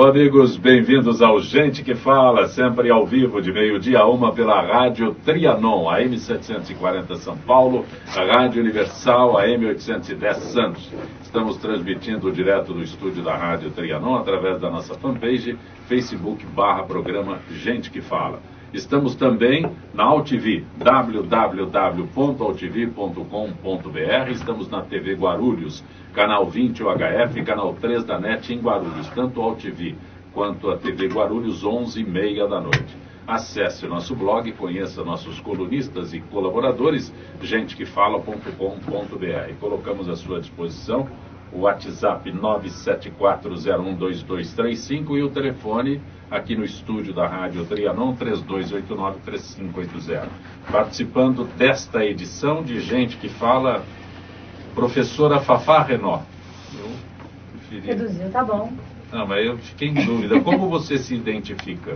Alô, amigos, bem-vindos ao Gente que Fala, sempre ao vivo, de meio-dia a 1 pela Rádio Trianon, AM 740 São Paulo, a Rádio Universal, AM 810 Santos. Estamos transmitindo direto do estúdio da Rádio Trianon, através da nossa fanpage, Facebook/programa Gente que Fala. Estamos também na AltV, www.altv.com.br. Estamos na TV Guarulhos, canal 20 UHF, canal 3 da NET em Guarulhos, tanto a AltV quanto a TV Guarulhos, 11h30 da noite. Acesse o nosso blog, conheça nossos colunistas e colaboradores, gentequefala.com.br. Colocamos à sua disposição o WhatsApp 974012235 e o telefone aqui no estúdio da Rádio Trianon, 3289-3580. Participando desta edição de Gente que Fala, professora Fafá Renó. Reduziu, tá bom. Não, mas eu fiquei em dúvida. Como você se identifica?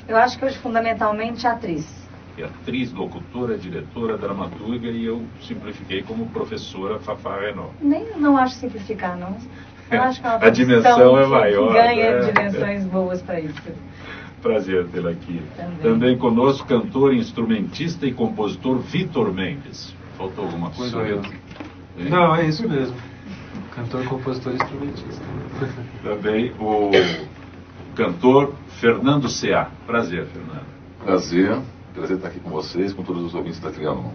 Eu acho que hoje, fundamentalmente, atriz. Atriz, locutora, diretora, dramaturga, e eu simplifiquei como professora Fafá Renó. Não acho simplificar, não. Eu acho que é uma a dimensão é maior. Que ganha dimensões boas para isso. Prazer tê-la aqui. Também conosco, cantor, instrumentista e compositor Vitor Mendes. Faltou alguma coisa? Sou eu. Não, é isso mesmo. Cantor, compositor e instrumentista. Também o cantor Fernando C.A. Prazer, Fernando. Prazer estar aqui com vocês, com todos os ouvintes da Trianon.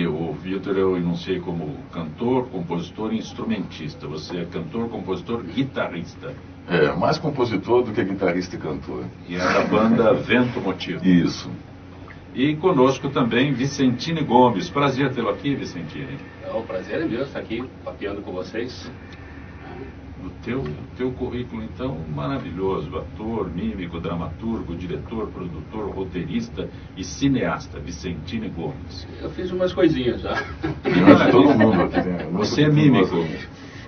O Vitor eu enunciei como cantor, compositor e instrumentista. Você é cantor, compositor, guitarrista. É, mais compositor do que guitarrista e cantor. E é da banda Vento Motivo. Isso. E conosco também Vicentine Gomes. Prazer tê-lo aqui, Vicentine. O prazer é meu estar aqui papeando com vocês. O teu currículo, então, maravilhoso. Ator, mímico, dramaturgo, diretor, produtor, roteirista e cineasta, Vicentine Gomes. Eu fiz umas coisinhas já. Todo mundo aqui, né? Você é mímico.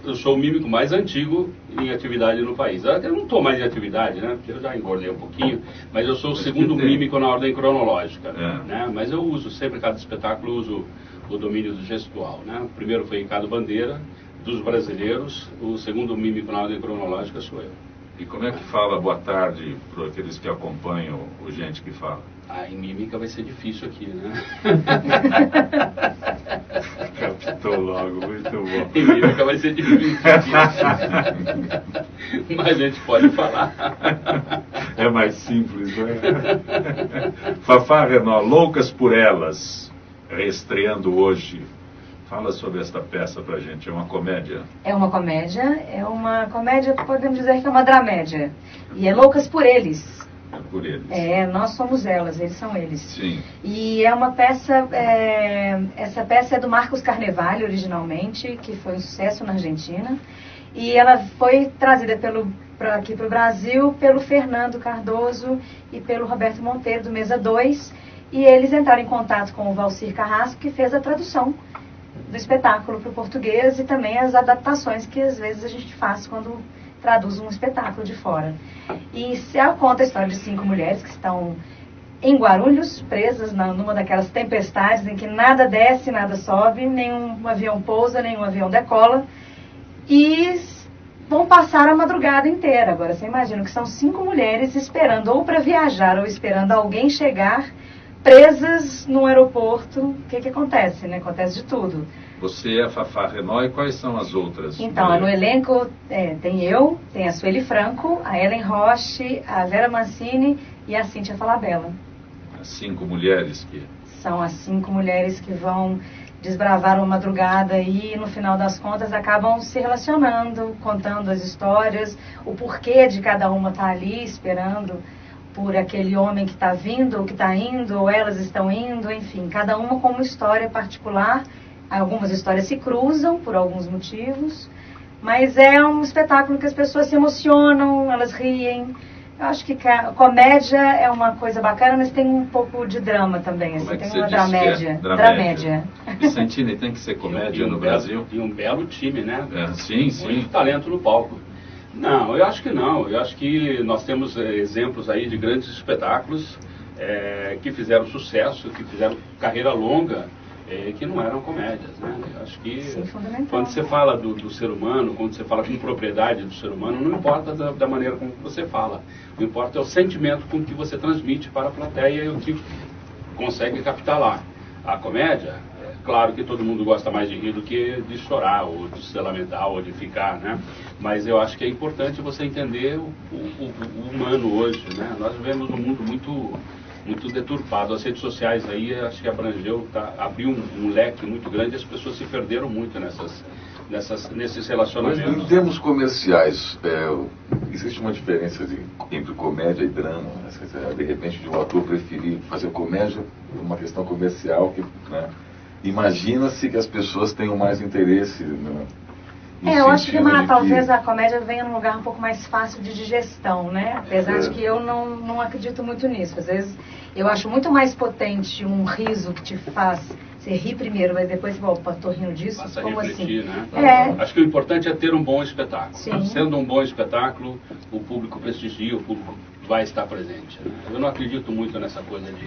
Eu sou o mímico mais antigo em atividade no país. Eu não estou mais em atividade, né? Porque eu já engordei um pouquinho. Mas eu sou o segundo mímico na ordem cronológica. Né? Mas eu uso sempre, cada espetáculo, uso o domínio do gestual. Né? O primeiro foi Ricardo Bandeira, dos brasileiros. O segundo mímico na ordem cronológica sou eu. E como é que fala boa tarde para aqueles que acompanham o Gente que Fala? Em mímica vai ser difícil aqui, né? Captou logo, muito bom. Em mímica vai ser difícil aqui. Mas a gente pode falar. É mais simples, né? Fafá Renó, Loucas por Elas, reestreando hoje. Fala sobre esta peça pra gente, é uma comédia? É uma comédia, podemos dizer que é uma dramédia. E é Loucas por Eles. É por eles. Nós somos elas, eles são eles. Sim. E é uma peça, essa peça é do Marcos Carnevale, originalmente, que foi um sucesso na Argentina. E ela foi trazida aqui para o Brasil pelo Fernando Cardoso e pelo Roberto Monteiro, do Mesa 2. E eles entraram em contato com o Valcir Carrasco, que fez a tradução do espetáculo para o português e também as adaptações que às vezes a gente faz quando traduz um espetáculo de fora. E se conta a história de 5 mulheres que estão em Guarulhos, presas numa daquelas tempestades em que nada desce, nada sobe, nenhum avião pousa, nenhum avião decola, e vão passar a madrugada inteira. Agora, você imagina que são 5 mulheres esperando ou para viajar ou esperando alguém chegar, presas no aeroporto. O que acontece, né? Acontece de tudo. Você é a Fafá Renó e quais são as outras? Então, no elenco tem eu, tem a Sueli Franco, a Ellen Roche, a Vera Mancini e a Cíntia Falabella. As 5 mulheres que... São as 5 mulheres que vão desbravar uma madrugada e, no final das contas, acabam se relacionando, contando as histórias, o porquê de cada uma estar ali esperando por aquele homem que está vindo, ou que está indo, ou elas estão indo, enfim, cada uma com uma história particular. Algumas histórias se cruzam por alguns motivos, mas é um espetáculo que as pessoas se emocionam, elas riem. Eu acho que a comédia é uma coisa bacana, mas tem um pouco de drama também. Como assim, é que tem você uma dramédia. dramédia. Vicentine, tem que ser comédia no Brasil? E um belo time, né? Sim, sim. Muito talento no palco. Não, eu acho que não. Eu acho que nós temos exemplos aí de grandes espetáculos que fizeram sucesso, que fizeram carreira longa que não eram comédias, né? Eu acho que Sim, fundamental. quando você fala do ser humano, quando você fala com propriedade do ser humano, não importa da maneira como você fala. O que importa é o sentimento com que você transmite para a plateia e o que consegue captar lá. A comédia, é claro que todo mundo gosta mais de rir do que de chorar, ou de se lamentar, ou de ficar, né? Mas eu acho que é importante você entender o humano hoje, né? Nós vivemos um mundo muito deturpado. As redes sociais aí, acho que abrangeu, abriu um leque muito grande, as pessoas se perderam muito nesses relacionamentos. Mas em termos comerciais, existe uma diferença entre comédia e drama, né? De repente, de um ator preferir fazer comédia por uma questão comercial, que, né? Imagina-se que as pessoas tenham mais interesse, né? Eu acho que talvez a comédia venha num lugar um pouco mais fácil de digestão, né? Apesar de que eu não acredito muito nisso. Às vezes eu acho muito mais potente um riso que te faz você rir primeiro, mas depois você opa, tô rindo disso. Passa a como refletir, assim? Né? Acho que o importante é ter um bom espetáculo. Sim. Sendo um bom espetáculo, o público prestigia, o público vai estar presente. Eu não acredito muito nessa coisa de...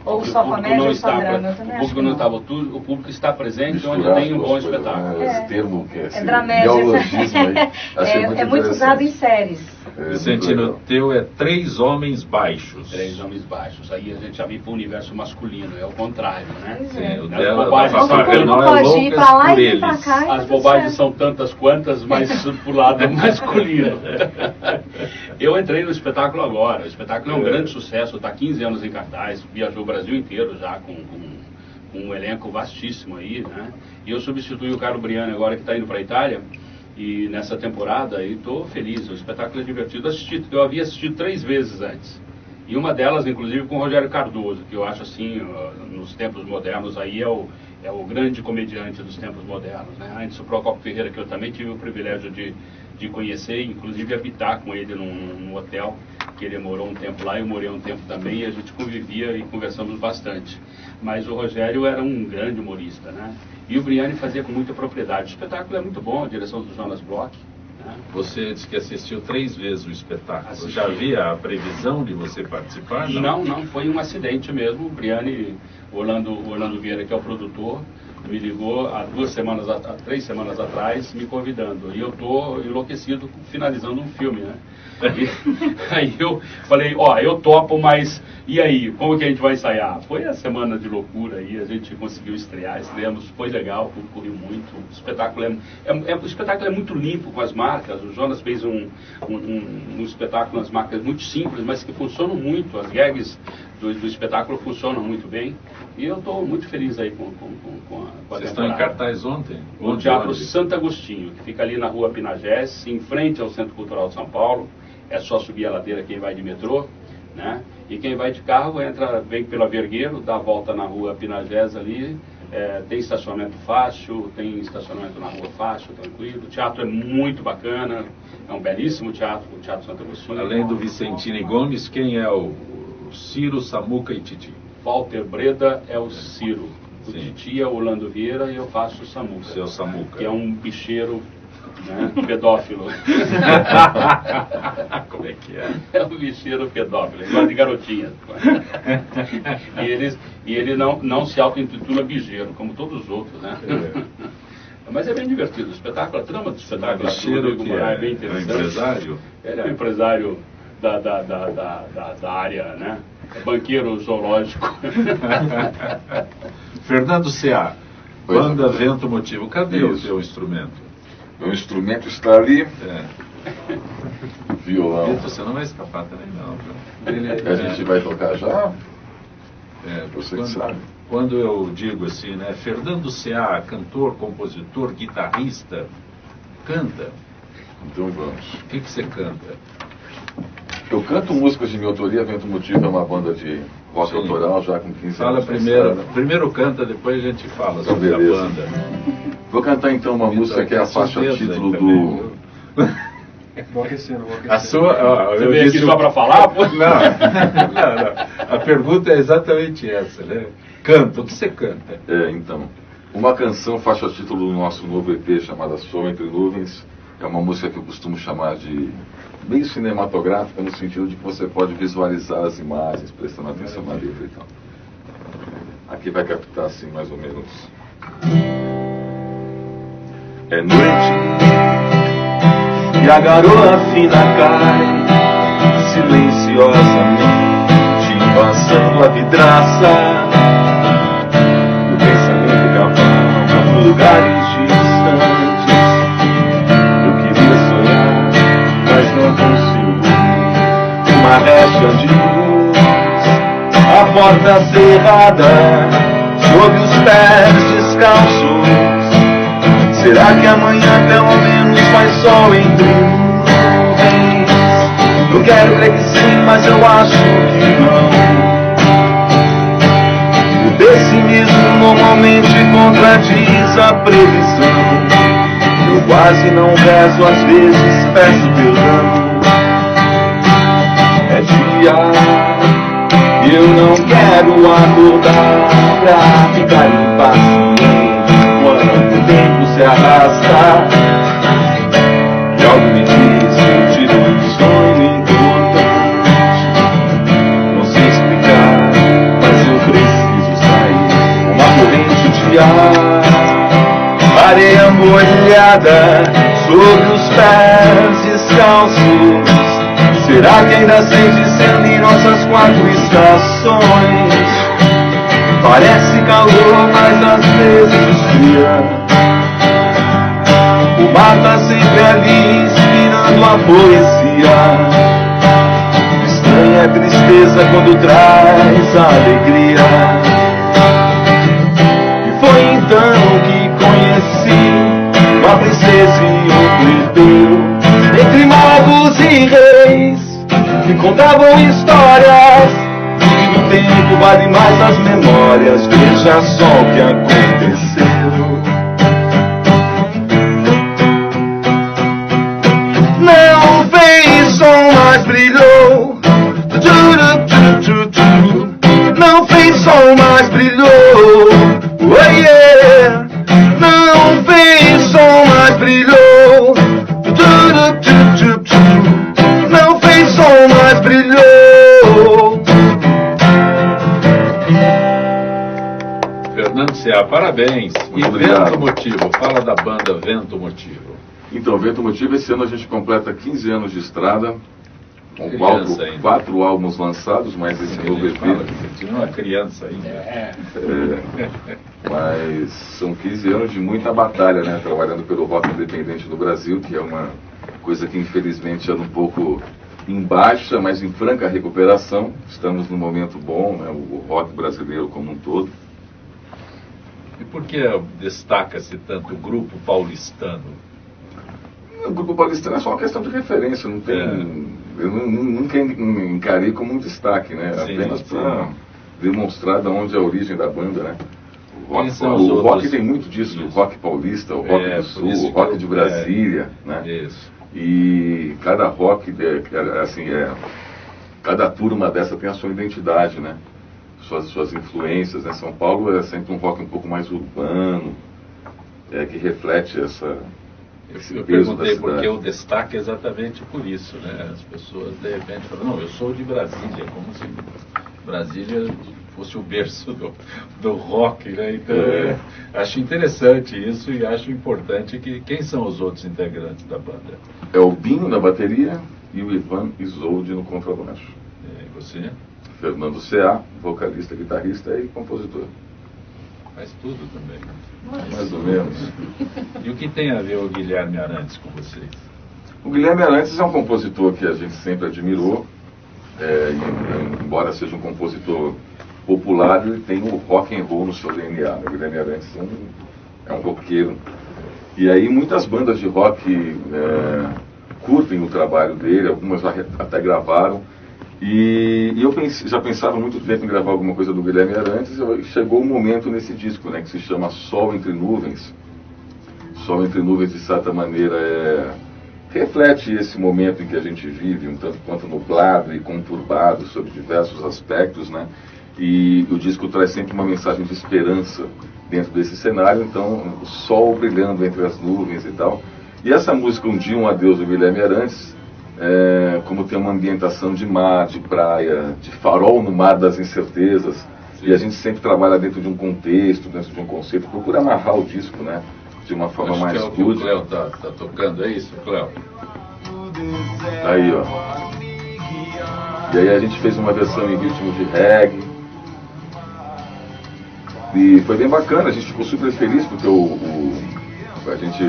Ou só comédia ou só drama. O público não estava tudo, o público está presente onde tem um bom espetáculo. Esse termo que é dramédia. É muito usado em séries. Vicentino, o teu é 3 homens baixos. 3 homens baixos. Aí a gente já vem para o universo masculino, é o contrário, né? Sim, o As dela bobagens são pode ir para lá e ir para cá. As bobagens são tantas quantas, mas pro lado masculino. Eu entrei no espetáculo agora. O espetáculo é um grande sucesso, está 15 anos em cartaz, viajou o Brasil inteiro já com um elenco vastíssimo aí, né? E eu substituí o Carlo Briani agora, que está indo para a Itália, e nessa temporada, e estou feliz, o espetáculo é divertido. Eu havia assistido 3 vezes antes, e uma delas, inclusive, com o Rogério Cardoso, que eu acho assim, nos tempos modernos, aí é o grande comediante dos tempos modernos, né? Antes o Procopio Ferreira, que eu também tive o privilégio de conhecer, inclusive habitar com ele num hotel, que ele morou um tempo lá, eu morei um tempo também, e a gente convivia e conversamos bastante. Mas o Rogério era um grande humorista, né? E o Briani fazia com muita propriedade. O espetáculo é muito bom, a direção do Jonas Bloch. Né? Você disse que assistiu 3 vezes o espetáculo. Assisti. Já havia a previsão de você participar? Não, foi um acidente mesmo. O Briani, Orlando Vieira, que é o produtor, me ligou há 3 semanas atrás, me convidando. E eu estou enlouquecido finalizando um filme, né? Aí eu falei, eu topo, mas e aí, como que a gente vai ensaiar? Foi a semana de loucura aí, a gente conseguiu estreamos, foi legal, correu muito. O espetáculo é muito limpo com as marcas. O Jonas fez um espetáculo com as marcas muito simples, mas que funcionam muito. As gags do espetáculo funcionam muito bem. E eu estou muito feliz aí com a Vocês estão em cartaz ontem? No Teatro Santo Agostinho, que fica ali na Rua Pinagés, em frente ao Centro Cultural de São Paulo. É só subir a ladeira quem vai de metrô, né? E quem vai de carro vem pela Vergueiro, dá a volta na Rua Pinagés ali. Tem estacionamento fácil, tem estacionamento na rua fácil, tranquilo. O teatro é muito bacana, é um belíssimo teatro, o Teatro Santo Agostinho. Além do Vicentini Gomes, quem é o Ciro, Samuca e Titi? Walter Breda é o Ciro, o Sim. Titi é o Orlando Vieira e eu faço o Samuca. Seu Samuca. Que é um bicheiro, né, pedófilo. Como é que é? É um bicheiro pedófilo, ele gosta de garotinhas. E ele não se auto-intitula bicheiro, como todos os outros, né? Mas é bem divertido. O espetáculo, a trama do espetáculo, é bem interessante. É um empresário? Ele é um empresário da área, né? Banqueiro zoológico. Fernando C.A., banda Vento Motivo. Cadê o seu instrumento? O instrumento está ali. Violão. Vitor, você não vai escapar também não. A gente vai tocar já? Você que sabe. Quando eu digo assim, né? Fernando C.A., cantor, compositor, guitarrista, canta. Então vamos. O que você canta? Eu canto músicas de minha autoria. Vento Motivo é uma banda de rock autoral já com 15 Fala anos. primeiro canta, depois a gente fala Então, sobre beleza. a banda. Vou cantar então uma música que é a faixa título do... Vou aquecendo. A sua... Você veio aqui só para falar? Pô? Não. A pergunta é exatamente essa, né? Canta, o que você canta? Então, uma canção faixa título do nosso novo EP chamada Sol Entre Nuvens. É uma música que eu costumo chamar de meio cinematográfica, no sentido de que você pode visualizar as imagens, prestando atenção na letra e tal. Aqui vai captar assim mais ou menos. É noite e a garoa fina cai silenciosamente, passando a vidraça. O pensamento cavalga por lugares distantes. Eu queria sonhar, mas não consigo. Uma réstia de luz, a porta cerrada, sob os pés descalços. Será que amanhã pelo menos faz sol entre nuvens? Eu quero crer que sim, mas eu acho que não. O pessimismo normalmente contradiz a previsão. Eu quase não rezo, às vezes peço perdão. É dia e eu não quero acordar pra ficar impaciente enquanto o tempo se arrasta. E algo me diz que eu tive um sonho importante. Não sei explicar, mas eu preciso sair. Uma corrente de ar, areia molhada sobre os pés descalços. Será que ainda sente sendo em nossas 4 estações? Parece calor, mas às vezes esfria. O mar tá sempre ali, inspirando a poesia. Estranha a tristeza quando traz a alegria. E foi então que conheci uma princesa e um plebeu, entre magos e reis, que contavam histórias. E o tempo vale mais as memórias. Veja só o que aconteceu. Não fez som, mas brilhou. Não fez som, mas brilhou. Oh, yeah. Não fez som, mas brilhou. Não fez som, mas brilhou. Fernando Ceará, parabéns. Muito E obrigado. Vento Motivo, fala da banda Vento Motivo. Então, Vento Motivo, esse ano a gente completa 15 anos de estrada, com Criança ainda. 4 álbuns lançados, mais esse novo EP. Continua criança ainda. Mas são 15 anos de muita batalha, né? Trabalhando pelo rock independente no Brasil, que é uma coisa que infelizmente anda um pouco em baixa, mas em franca recuperação. Estamos num momento bom, né? O rock brasileiro como um todo. E por que destaca-se tanto o grupo paulistano? O grupo paulistano é só uma questão de referência, não tem. Eu nunca encarei como um destaque, né? Sim, Apenas sim. para demonstrar de onde é a origem da banda, né? Quem são os O rock outros? tem muito disso, o Isso. rock paulista, o rock do por sul, isso o rock que de eu- Brasília, né? Isso. E cada rock, cada turma dessa tem a sua identidade, né? Suas influências, né? São Paulo é sempre um rock um pouco mais urbano, que reflete esse Eu peso da perguntei cidade. porque o destaque é exatamente por isso, né? As pessoas de repente falam, não, eu sou de Brasília, como se Brasília fosse o berço do rock, né? Então, acho interessante isso e acho importante que... Quem são os outros integrantes da banda? É o Binho na bateria e o Ivan Isolde no contrabaixo. E você Fernando Ceará, vocalista, guitarrista e compositor. faz tudo também. Mais ou menos. E o que tem a ver o Guilherme Arantes com vocês? O Guilherme Arantes é um compositor que a gente sempre admirou. Embora seja um compositor popular, ele tem o rock and roll no seu DNA. O Guilherme Arantes é um roqueiro. E aí muitas bandas de rock curtem o trabalho dele, algumas até gravaram. E eu já pensava há muito tempo em gravar alguma coisa do Guilherme Arantes, e chegou um momento nesse disco, né, que se chama Sol Entre Nuvens. Sol Entre Nuvens, de certa maneira, reflete esse momento em que a gente vive, um tanto quanto nublado e conturbado sobre diversos aspectos, né? E o disco traz sempre uma mensagem de esperança dentro desse cenário, então o sol brilhando entre as nuvens e tal. E essa música, Um Dia, Um Adeus, do Guilherme Arantes, como tem uma ambientação de mar, de praia, de farol no mar das incertezas, E a gente sempre trabalha dentro de um contexto, dentro de um conceito, procura amarrar o disco, né? De uma forma Acho mais que é o que o Cléo tá tocando, é isso, Cléo? Aí, ó. E aí a gente fez uma versão em ritmo de reggae. E foi bem bacana, a gente ficou super feliz porque a gente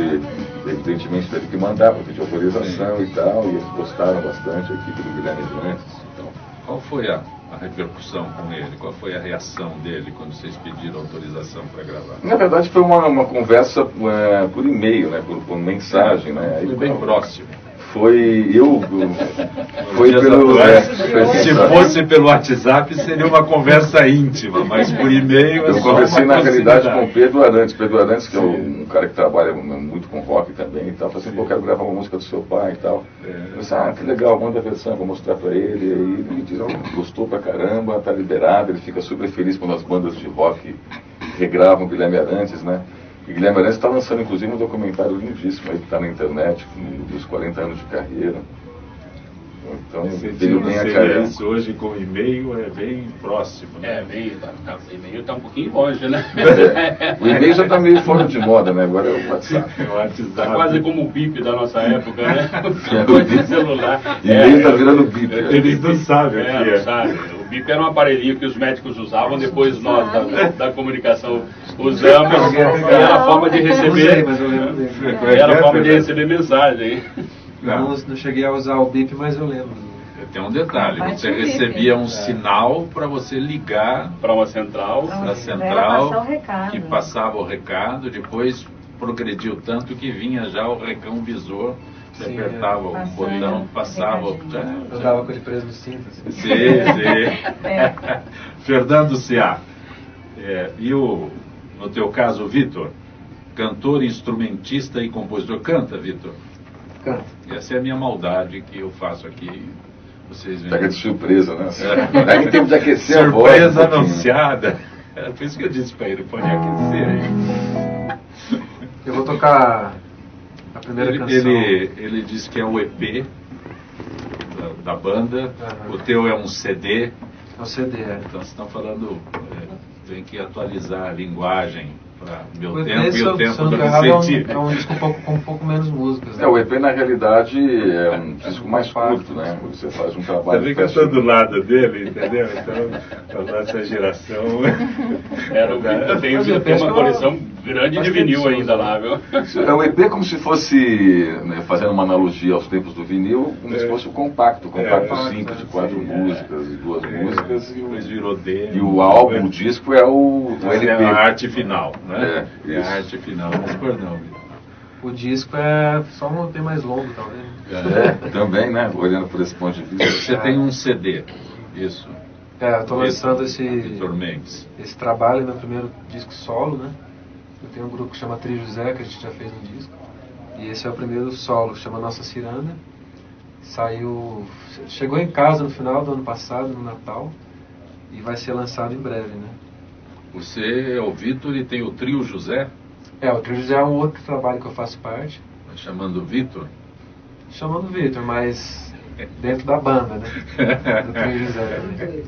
evidentemente teve que mandar para pedir autorização e tal, e eles gostaram bastante, a equipe do Guilherme Durantes. Então. Qual foi a repercussão com ele? Qual foi a reação dele quando vocês pediram autorização para gravar? Na verdade foi uma conversa por e-mail, né, por mensagem, né? Foi bem próximo. Foi foi pelo se fosse pelo WhatsApp seria uma conversa íntima, mas por e-mail eu conversei na realidade com o Pedro Arantes, que é um cara que trabalha muito com rock também e tal. Falei assim, pô, eu quero gravar uma música do seu pai e tal. Eu disse, que legal, manda a versão, vou mostrar pra ele. E aí ele diz, gostou pra caramba, tá liberado, ele fica super feliz quando as bandas de rock regravam Guilherme Arantes, né? E Guilherme Arantes está lançando, inclusive, um documentário lindíssimo aí que está na internet, dos 40 anos de carreira. Então, veio bem a cara. Isso hoje com e-mail é bem próximo, né? O e-mail está um pouquinho longe, né? O e-mail já está meio fora de moda, né? Agora é o WhatsApp. Está quase como o bip da nossa época, né? Coisa de celular. E-mail está virando bip. Eles não sabem o que não sabem. O bip era um aparelhinho que os médicos usavam, depois nós da comunicação usamos, e era a forma de receber. Era a forma de receber mensagem. Não cheguei a usar o bip, mas eu lembro. Tem um detalhe, você recebia um sinal para você ligar para uma central, que passava o recado, depois progrediu tanto que vinha já o recão visor, você apertava o botão, passava... Eu dava com ele preso no cinto. Assim. Sim. Fernando Ceá, e no teu caso, Vitor, cantor, instrumentista e compositor, canta, Vitor? Canta. Essa é a minha maldade que eu faço aqui. Vocês veem. Pega de surpresa, né? Aí tem que aquecer a voz. Surpresa anunciada. É por isso que eu disse para ele, pode aquecer aí. Eu vou tocar a primeira canção. Ele disse que é o EP da banda. O teu é um CD. É um CD, Então vocês estão falando, tem que atualizar a linguagem para meu o tempo EP, e o tempo do Vicente. É um disco com um pouco menos músicas. Né? O EP na realidade é um disco mais curto, né? Você faz um trabalho... Você vê que eu estou do lado dele, entendeu? Então, a nossa geração... Tem uma coleção grande de vinil ainda lá, viu? O EP é como se fosse, né, fazendo uma analogia aos tempos do vinil, como se fosse o compacto simples, de 4 músicas e 2 músicas. E o álbum, o disco é o LP. É a arte final, né? É a arte final. Mas perdão, o disco é só um EP mais longo, talvez. Também, né? Olhando por esse ponto de vista. Você tem um CD, isso. Eu estou lançando esse trabalho, meu primeiro disco solo, né? Eu tenho um grupo que chama Trio José, que a gente já fez um disco. E esse é o primeiro solo, chama Nossa Ciranda. Chegou em casa no final do ano passado, no Natal. E vai ser lançado em breve, né? Você é o Vitor e tem o Trio José? O Trio José é um outro trabalho que eu faço parte. Chamando Vitor? Chamando Vitor, mas dentro da banda, né? Do Trio José. Né?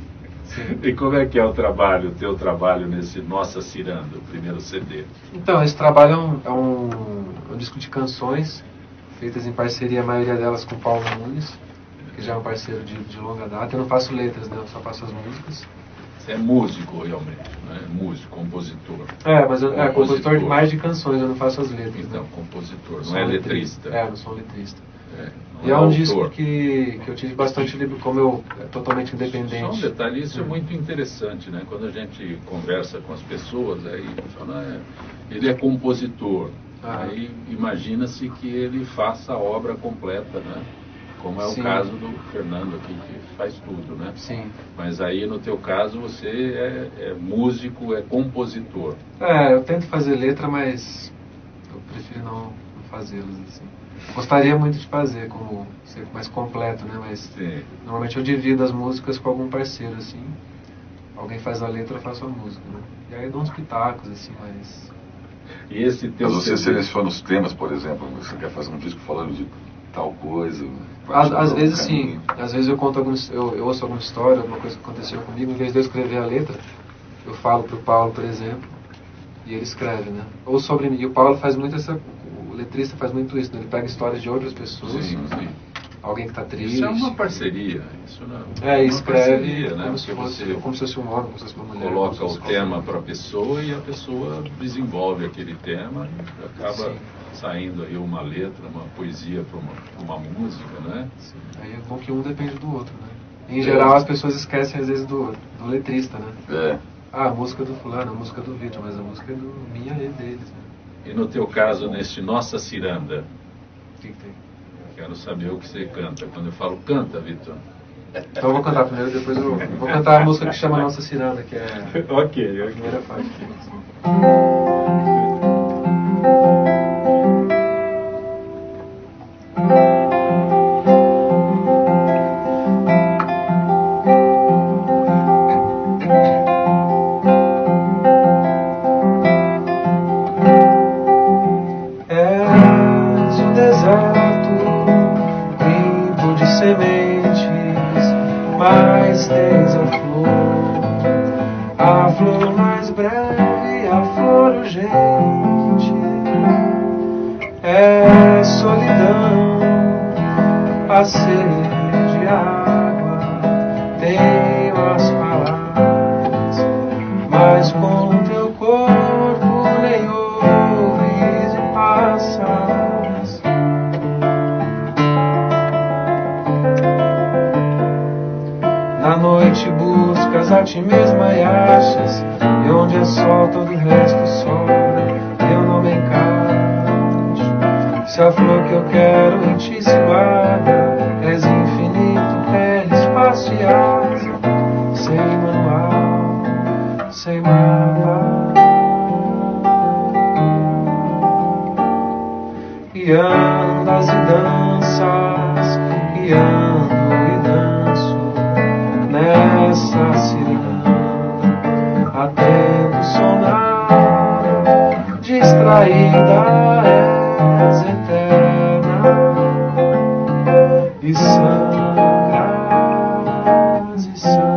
Sim. E como é que é o teu trabalho nesse Nossa Ciranda, o primeiro CD? Então, esse trabalho é um disco de canções, feitas em parceria, a maioria delas com o Paulo Nunes, que já é um parceiro de longa data. Eu não faço letras, né? Eu só faço as músicas. Você é músico, realmente, né? Músico, compositor. Mas eu compositor mais de canções, eu não faço as letras. Então, né? Compositor, não é letrista. Não sou letrista. E é um disco que eu tive bastante livre, como eu totalmente independente. Só um detalhe, isso é muito interessante, né? Quando a gente conversa com as pessoas, aí fala, ele é compositor. Aí imagina-se que ele faça a obra completa, né? Como é o caso do Fernando aqui, que faz tudo, né? Sim. Mas aí, no teu caso, você é músico, é compositor. Eu tento fazer letra, mas eu prefiro não fazê-las, assim. Gostaria muito de fazer, como ser mais completo, né? Mas normalmente eu divido as músicas com algum parceiro, assim. Alguém faz a letra, eu faço a música, né? E aí eu dou uns pitacos, assim, mas... E esse teu Mas você seleciona os temas, por exemplo, você quer fazer um disco falando de tal coisa? Às vezes sim. Às vezes eu conto eu ouço alguma história, alguma coisa que aconteceu comigo, em vez de eu escrever a letra, eu falo pro Paulo, por exemplo, e ele escreve, né? Ou sobre mim. E o Paulo faz muito o letrista faz muito isso, né? Ele pega histórias de outras pessoas. Sim. Alguém que está triste. Isso é uma parceria. Isso não escreve parceria, né? como se fosse um homem, como se fosse uma mulher. Coloca o tema para a pessoa e a pessoa desenvolve aquele tema e acaba saindo aí uma letra, uma poesia para uma música, né? Sim. Aí é bom que um depende do outro, né? Em geral as pessoas esquecem às vezes do letrista, né? A música do fulano, a música do Vitor, mas a música é minha e deles, né? E no teu caso, neste Nossa Ciranda, o que tem? Quero saber o que você canta. Quando eu falo canta, Vitor. Então eu vou cantar primeiro, depois eu vou cantar a música que chama Nossa Ciranda, que é ok. A primeira faixa. Na noite buscas a ti mesma e achas, e onde é só todo o resto só, eu não me encaixo. Se a flor que eu quero em ti se guarda, és infinito, pele, espaço e asa, sem manual, sem mapa. E danças e andas, e ando e danço nessa ciranda, atento sonar, distraída és eterna e santas e santas.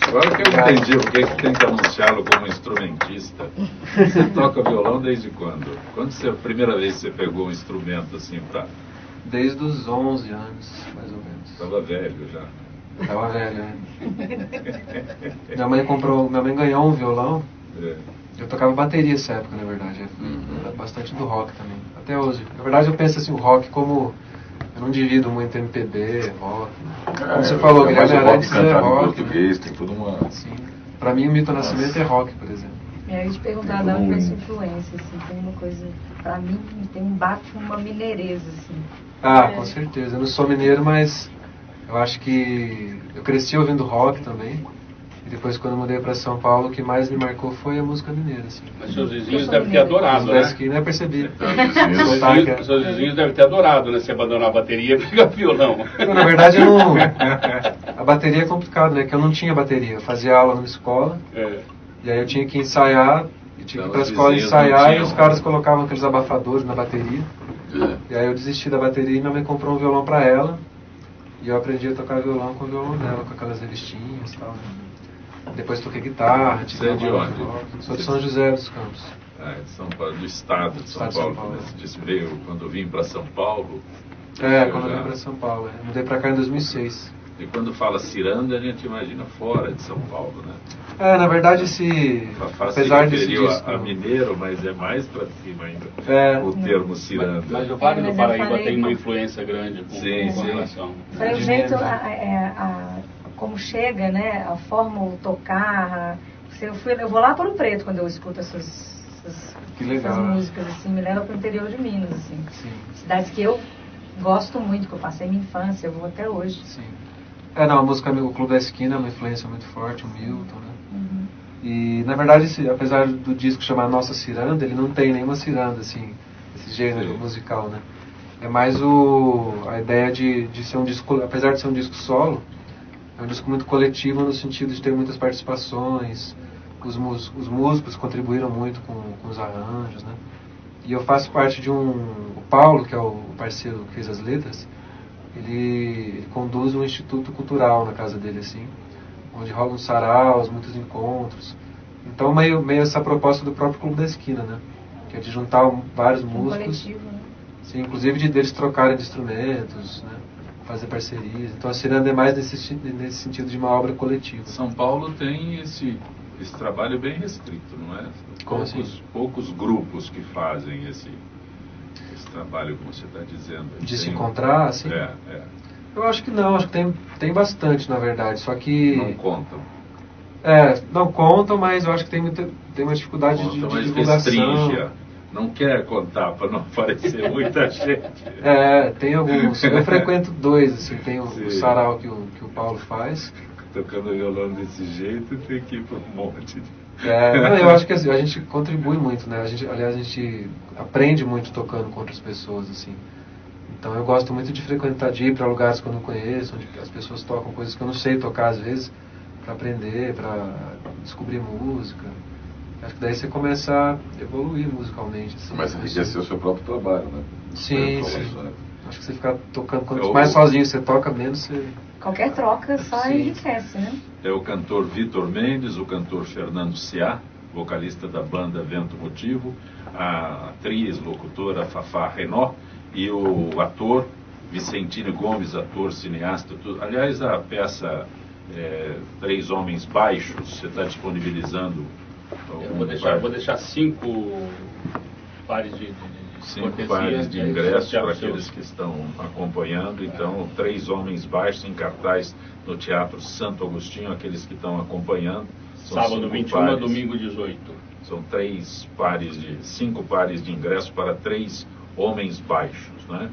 Agora que eu entendi porque que tem que anunciá-lo como instrumentista. Você toca violão desde quando? Quando a primeira vez que você pegou um instrumento assim pra... Desde os 11 anos, mais ou menos. Estava velho já. Estava velho, né? Minha mãe ganhou um violão. Eu tocava bateria nessa época, na verdade. Era bastante do rock também, até hoje. Na verdade eu penso assim, o rock como... Eu não divido muito MPB, rock. Como você falou, Guilherme Arantes é rock. Português, tem tudo uma... Sim. Pra mim, o Milton Nascimento é rock, por exemplo. Eu ia te perguntar da influência, assim, tem uma coisa, pra mim, tem uma mineireza, assim. Ah, com certeza. Eu não sou mineiro, mas eu acho que eu cresci ouvindo rock também. E depois, quando eu mudei para São Paulo, o que mais me marcou foi a música mineira. Assim. Mas seus vizinhos devem ter adorado, né? Que nem eu percebi. Seus vizinhos devem ter adorado, né? Se abandonar a bateria e pegar violão. Na verdade, eu não... bateria é complicado, né? Que eu não tinha bateria. Eu fazia aula numa escola, e aí eu tinha que ensaiar, e tinha que ir pra escola ensaiar, e os caras colocavam aqueles abafadores na bateria. E aí eu desisti da bateria e minha mãe comprou um violão pra ela, e eu aprendi a tocar violão com o violão dela, com aquelas revistinhas e tal. Depois toquei guitarra. Você é de onde? Sou de São José dos Campos. De São Paulo, do estado de São Paulo. Você disse, veio quando vim para São Paulo. Quando eu vim para São Paulo. Mudei para cá em 2006. E quando fala ciranda, a gente imagina fora de São Paulo, né? Na verdade, apesar desse disco... a mineiro, mas é mais para cima ainda, o termo ciranda. Mas o Vale do Paraíba tem uma influência grande com relação. Foi o jeito, como chega, né? A forma, o tocar... Eu vou lá para o Preto quando eu escuto essas músicas, assim, me leva para o interior de Minas, assim. Sim. Cidades que eu gosto muito, que eu passei minha infância, eu vou até hoje. Sim. A música, o Clube da Esquina é uma influência muito forte, o Milton, né? Uhum. E, na verdade, apesar do disco chamar Nossa Ciranda, ele não tem nenhuma ciranda, assim, esse gênero musical, né? É mais a ideia de ser um disco, apesar de ser um disco solo, é um disco muito coletivo no sentido de ter muitas participações. Os músicos contribuíram muito com os arranjos, né? E eu faço parte de o Paulo, que é o parceiro que fez as letras, ele conduz um instituto cultural na casa dele, assim, onde rolam saraus, muitos encontros. Então, meio essa proposta do próprio Clube da Esquina, né? Que é de juntar vários músicos. Coletivo, né? Sim, inclusive deles trocarem de instrumentos, né? Fazer parcerias. Então a ciranda é mais nesse sentido de uma obra coletiva. São Paulo tem esse trabalho bem restrito, não é? Poucos grupos que fazem esse trabalho, como você está dizendo. De se encontrar, assim? Eu acho que não, acho que tem bastante, na verdade, só que... Não contam. Não contam, mas eu acho que tem uma dificuldade de divulgação. Restringe, não quer contar para não aparecer muita gente. Tem alguns. Eu frequento dois, assim, tem o sarau que o Paulo faz. Tocando violão desse jeito, tem que ir para um monte. Eu acho que assim, a gente contribui muito, né? Aliás, a gente aprende muito tocando com outras pessoas, assim. Então eu gosto muito de frequentar, de ir para lugares que eu não conheço, onde as pessoas tocam coisas que eu não sei tocar às vezes, para aprender, para descobrir música. Acho que daí você começa a evoluir musicalmente. Assim, começa a enriquecer o seu próprio trabalho, né? Sim. Acho que você fica tocando, quanto mais sozinho você toca, menos você... Qualquer troca só enriquece, né? É o cantor Vitor Mendes, o cantor Fernando Ciá, vocalista da banda Vento Motivo, a atriz, locutora Fafá Renó e o ator Vicentino Gomes, ator, cineasta. Tudo. Aliás, a peça Três Homens Baixos, você está disponibilizando... Eu vou deixar 5 pares de 5 pares de ingressos para aqueles que estão acompanhando. Então, 3 Homens Baixos em cartaz no Teatro Santo Agostinho, aqueles que estão acompanhando. Sábado 21 a domingo 18. São 5 pares de ingressos para 3 Homens Baixos, né?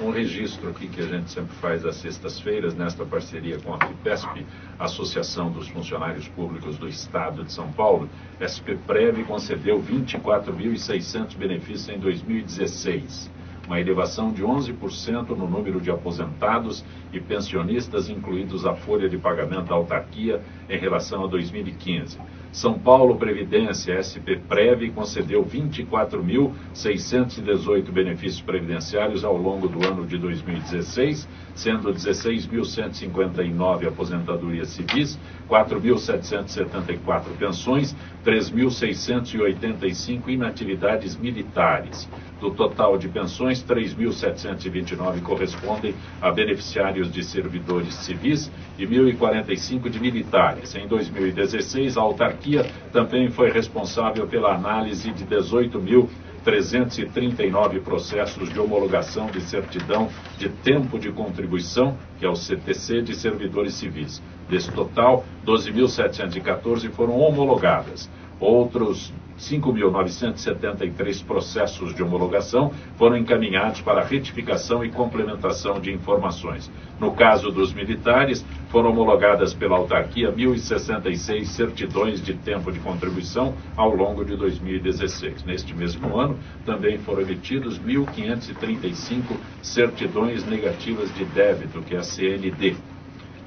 Um registro aqui que a gente sempre faz às sextas-feiras, nesta parceria com a FIPESP, Associação dos Funcionários Públicos do Estado de São Paulo. SPPrev concedeu 24.600 benefícios em 2016, uma elevação de 11% no número de aposentados e pensionistas incluídos à folha de pagamento da autarquia em relação a 2015. São Paulo Previdência, SPPrev, concedeu 24.618 benefícios previdenciários ao longo do ano de 2016, sendo 16.159 aposentadorias civis, 4.774 pensões, 3.685 inatividades militares. Do total de pensões, 3.729 correspondem a beneficiários de servidores civis e 1.045 de militares. Em 2016, a autarquia também foi responsável pela análise de 18.339 processos de homologação de certidão de tempo de contribuição, que é o CTC, de servidores civis. Desse total, 12.714 foram homologadas. Outros 5.973 processos de homologação foram encaminhados para retificação e complementação de informações. No caso dos militares, foram homologadas pela autarquia 1.066 certidões de tempo de contribuição ao longo de 2016. Neste mesmo ano, também foram emitidos 1.535 certidões negativas de débito, que é a CND.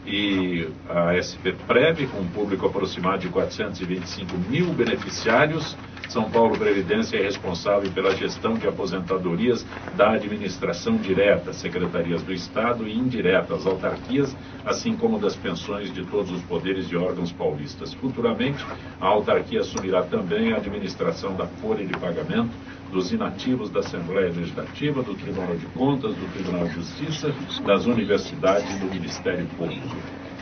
e a SPPrev, com um público aproximado de 425 mil beneficiários. São Paulo Previdência é responsável pela gestão de aposentadorias da administração direta, secretarias do Estado e indiretas, autarquias, assim como das pensões de todos os poderes e órgãos paulistas. Futuramente, a autarquia assumirá também a administração da folha de pagamento dos inativos da Assembleia Legislativa, do Tribunal de Contas, do Tribunal de Justiça, das universidades e do Ministério Público.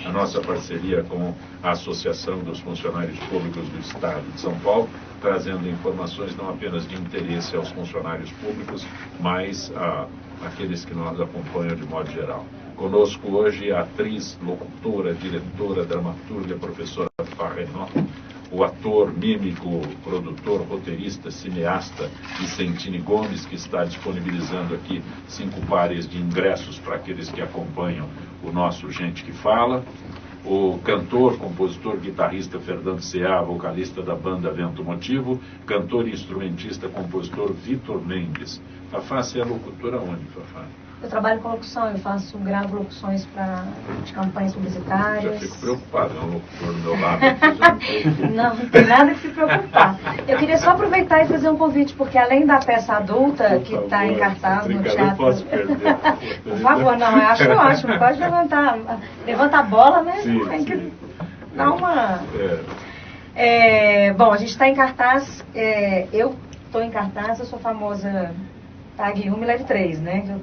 A nossa parceria com a Associação dos Funcionários Públicos do Estado de São Paulo, trazendo informações não apenas de interesse aos funcionários públicos, mas àqueles que nos acompanham de modo geral. Conosco hoje a atriz, locutora, diretora, dramaturga, professora Farrenó, o ator, mímico, produtor, roteirista, cineasta Vicentini Gomes, que está disponibilizando aqui 5 pares de ingressos para aqueles que acompanham o nosso Gente que Fala. O cantor, compositor, guitarrista Fernando Ceá, vocalista da banda Vento Motivo, cantor e instrumentista, compositor Vitor Mendes. Fafá, você é locutora onde, Fafá? Eu trabalho com locução, gravo locuções de campanhas publicitárias. Já fico preocupado, é um locutor do meu lado. Não tem nada que se preocupar. Eu queria só aproveitar e fazer um convite, porque além da peça adulta, que está em cartaz no teatro... Posso perder. Por favor, não, eu acho ótimo, pode levantar. Levanta a bola, né? Sim, tem que sim. dar uma... Bom, a gente está em cartaz, eu estou em cartaz, eu sou famosa... Pague 1 e leve 3, né?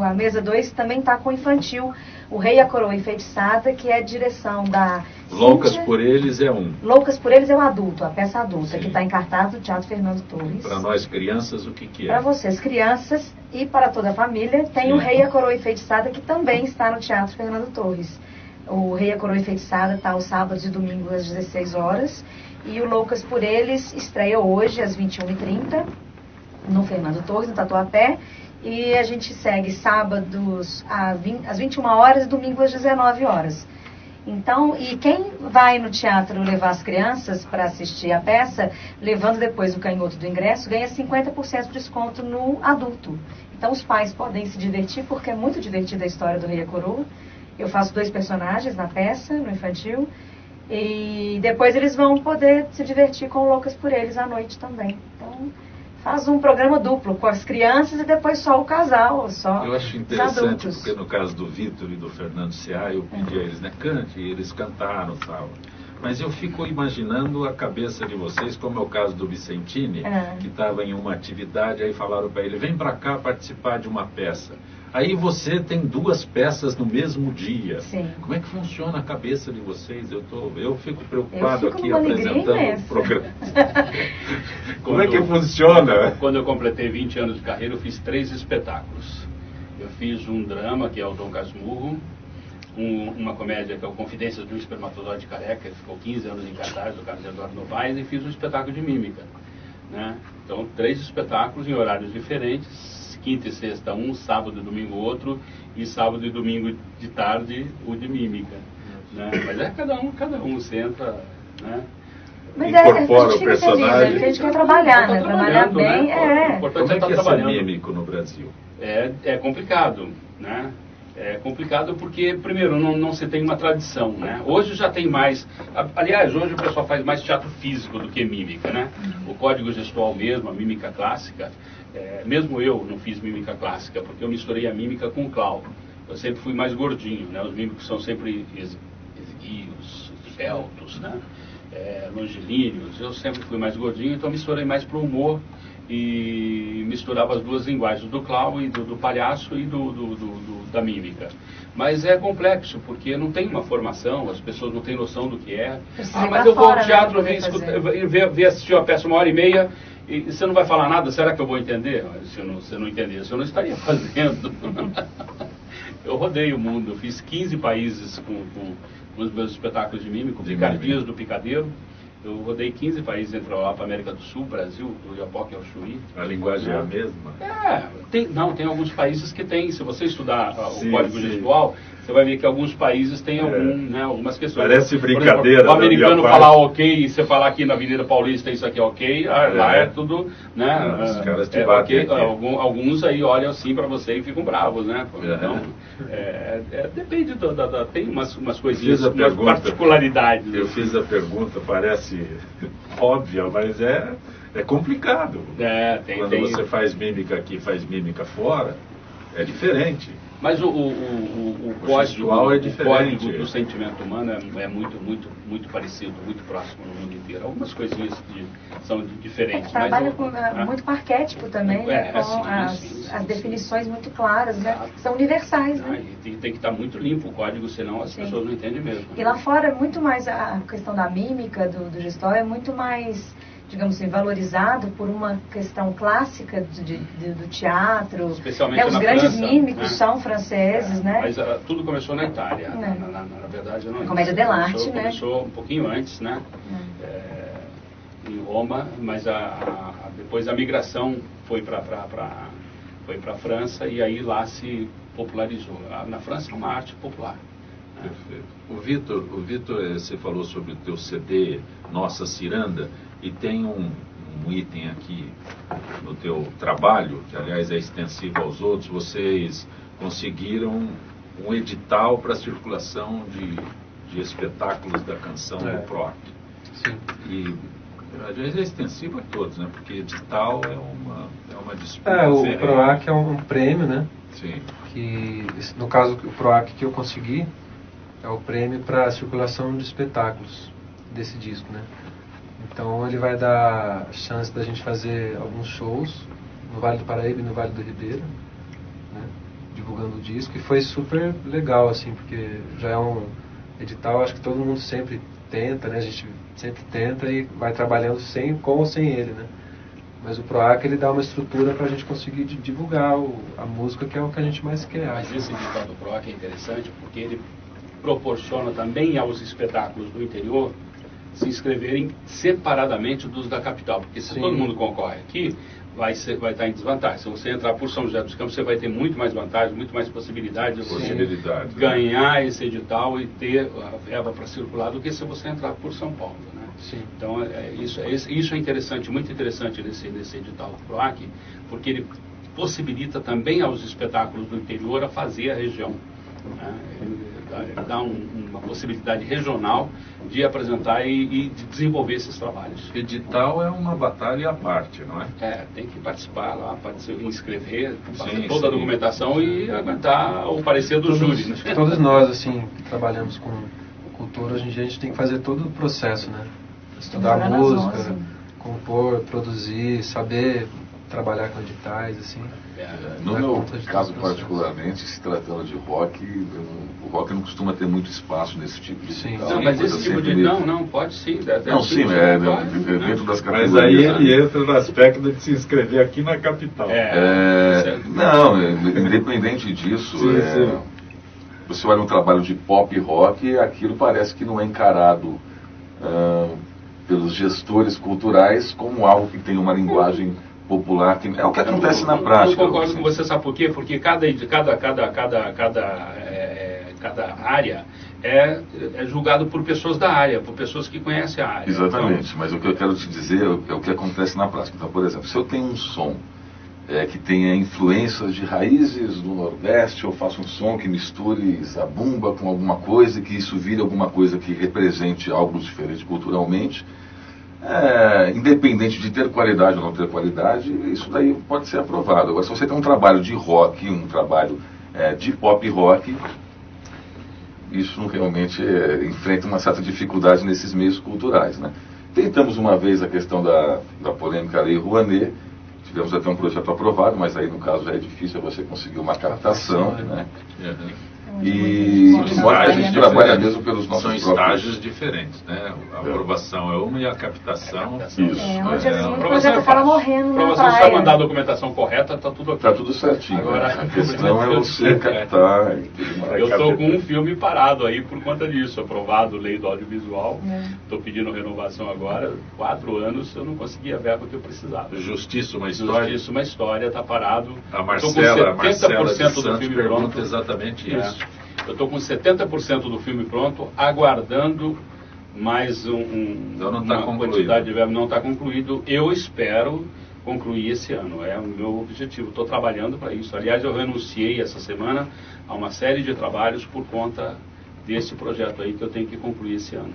A mesa 2 também está com o infantil, O Rei e a Coroa Enfeitiçada, que é a direção da... Loucas Cíntia. por Eles é um. Loucas por Eles é o adulto, a peça adulta, Sim. que está em cartaz do Teatro Fernando Torres. Para nós crianças, o que é? Para vocês, crianças, e para toda a família, tem O Rei e a Coroa Enfeitiçada, que também está no Teatro Fernando Torres. O Rei e a Coroa Enfeitiçada está aos sábados e domingos às 16 horas, e o Loucas por Eles estreia hoje às 21h30. No Fernando Torres, no Tatuapé, e a gente segue sábados às 21 horas e domingo às 19 horas. Então, e quem vai no teatro levar as crianças para assistir a peça, levando depois o canhoto do ingresso, ganha 50% de desconto no adulto. Então os pais podem se divertir, porque é muito divertida a história do Rei e a Coroa. Eu faço 2 personagens na peça, no infantil, e depois eles vão poder se divertir com Loucas por Eles à noite também. Então, faz um programa duplo com as crianças e depois só o casal, só Eu acho os interessante, adultos. porque no caso do Vitor e do Fernando Ceá, eu pedi a eles, né, cante, e eles cantaram e tal. Mas eu fico imaginando a cabeça de vocês, como é o caso do Vicentini, que estava em uma atividade, aí falaram para ele, vem para cá participar de uma peça. Aí você tem 2 peças no mesmo dia. Sim. Como é que funciona a cabeça de vocês? Eu fico preocupado aqui numa apresentando alegria o programa. Como é que funciona? Quando eu completei 20 anos de carreira, eu fiz 3 espetáculos. Eu fiz um drama, que é o Dom Casmurro, uma comédia que é o Confidências de um Espermatozoide Careca, que ficou 15 anos em cartaz, do Carlos Eduardo Novaes, e fiz um espetáculo de mímica. Né? Então, 3 espetáculos em horários diferentes, quinta e sexta um, sábado e domingo outro, e sábado e domingo de tarde o de mímica. Né? Mas é cada um senta, né? Mas Incorpora a gente o personagem. feliz, a gente quer trabalhar, né? Trabalhar bem, O importante Como é é estar que é ser trabalhando. mímico no Brasil? É complicado, né? É complicado porque, primeiro, não se tem uma tradição, né? Hoje já tem mais... Aliás, hoje o pessoal faz mais teatro físico do que mímica, né? O código gestual mesmo, a mímica clássica... mesmo eu não fiz mímica clássica, porque eu misturei a mímica com o clown. Eu sempre fui mais gordinho, né? Os mímicos são sempre esguios, esbeltos, né? Longilíneos. Eu sempre fui mais gordinho, então misturei mais para o humor e misturava as 2 linguagens, do clown e do palhaço e da mímica. Mas é complexo, porque não tem uma formação, as pessoas não têm noção do que é. Mas eu vou ao teatro, ver assistir uma peça 1h30, e você não vai falar nada, será que eu vou entender? Se eu não entendesse, eu não estaria fazendo. Eu rodei o mundo, eu fiz 15 países com os meus espetáculos de mímico, Picardias do Picadeiro. Eu rodei 15 países entre a Europa, América do Sul, Brasil, do Iapoque ao Chuí. A linguagem é a mesma? Tem alguns países que tem, se você estudar o código gestual, você vai ver que alguns países têm algumas questões. Parece brincadeira. Exemplo, o americano falar ok e você falar aqui na Avenida Paulista isso aqui é ok, lá é tudo, né? Os caras te batem okay. Alguns aí olham assim para você e ficam bravos, né? Então, depende, tem umas coisinhas, umas particularidades. Eu fiz a pergunta, parece óbvia, mas é complicado. Quando você faz mímica aqui, faz mímica fora, é diferente. Mas o código do sentimento humano é muito parecido, muito próximo no mundo inteiro. Algumas coisinhas são diferentes. Trabalha muito com arquétipo também, com as definições muito claras, né? São universais. Né? Tem que estar muito limpo o código, senão as pessoas não entendem mesmo. E lá fora é muito mais, a questão da mímica, do gestual, é muito mais, digamos assim, valorizado por uma questão clássica do teatro. Especialmente os na grandes França, mímicos são franceses, né? Mas tudo começou na Itália. Na verdade, não. A comédia dell'arte, né? Começou um pouquinho antes, né? Em Roma, mas depois a migração foi para a França e aí lá se popularizou. Na França é uma arte popular. Perfeito. O Vitor, você falou sobre o teu CD Nossa Ciranda, e tem um item aqui no teu trabalho, que aliás é extensivo aos outros. Vocês conseguiram um edital para circulação de espetáculos da canção do PROAC. Sim. E aliás é extensivo a todos, né? Porque edital é uma disputa. O PROAC é um prêmio, né? Sim. Que, no caso, o PROAC que eu consegui é o prêmio para circulação de espetáculos desse disco, né? Então ele vai dar chance da gente fazer alguns shows no Vale do Paraíba e no Vale do Ribeira, né? Divulgando o disco, e foi super legal, assim, porque já é um edital, acho que todo mundo sempre tenta, né? A gente sempre tenta e vai trabalhando com ou sem ele, né? Mas o PROAC, ele dá uma estrutura para a gente conseguir divulgar a música, que é o que a gente mais quer. Mas esse edital do PROAC é interessante porque ele proporciona também aos espetáculos do interior se inscreverem separadamente dos da capital, porque se todo mundo concorre aqui, vai estar em desvantagem. Se você entrar por São José dos Campos, você vai ter muito mais vantagem, muito mais possibilidade de você ganhar esse edital e ter a verba para circular do que se você entrar por São Paulo, né? Sim. Então, isso é interessante, muito interessante nesse edital do PROAC, porque ele possibilita também aos espetáculos do interior a fazer a região. Ele dá uma possibilidade regional de apresentar e de desenvolver esses trabalhos. Edital é uma batalha à parte, não é? Tem que participar lá, inscrever, fazer toda a documentação e aguentar o parecer do júri. Né? Todos nós, assim, que trabalhamos com cultura, hoje em dia a gente tem que fazer todo o processo, né? Estudar música, compor, produzir, saber trabalhar com editais, assim. No meu caso particularmente, se tratando de rock, o rock não costuma ter muito espaço nesse tipo de edital. Não, mas esse tipo de... Não, pode sim. Dentro das categorias. Mas aí ele entra no aspecto de se inscrever aqui na capital. Independente disso, você olha um trabalho de pop rock, aquilo parece que não é encarado pelos gestores culturais como algo que tem uma linguagem popular, que é o que acontece na prática. Eu concordo com você, sabe por quê? Porque cada área é julgado por pessoas da área, por pessoas que conhecem a área. Exatamente, então, mas o que eu quero te dizer é o que acontece na prática. Então, por exemplo, se eu tenho um som que tenha influências de raízes do Nordeste, eu faço um som que misture zabumba com alguma coisa, que isso vire alguma coisa que represente algo diferente culturalmente, independente de ter qualidade ou não ter qualidade, isso daí pode ser aprovado. Agora, se você tem um trabalho de rock, um trabalho de pop rock, isso realmente enfrenta uma certa dificuldade nesses meios culturais, né? Tentamos uma vez a questão da polêmica Lei Rouanet, tivemos até um projeto aprovado, mas aí no caso já é difícil você conseguir uma captação, né? E a gente trabalha mesmo pelos nossos próprios... São estágios diferentes, né? A aprovação é uma e a captação... O projeto acaba morrendo na praia. Para você só mandar a documentação correta, está tudo ok. Está tudo certinho. Agora, a questão é você captar... Eu estou com um filme parado aí por conta disso, aprovado, lei do audiovisual. Estou pedindo renovação agora, 4 anos, eu não consegui a verba que eu precisava. Justiça, uma história. Justiça, uma história, está parado. A Marcela de Santos do filme pergunta pronto. exatamente isso. Eu estou com 70% do filme pronto, aguardando mais então não tá uma quantidade de verbo. Não está concluído. Eu espero concluir esse ano. É o meu objetivo. Estou trabalhando para isso. Aliás, eu renunciei essa semana a uma série de trabalhos por conta desse projeto aí que eu tenho que concluir esse ano.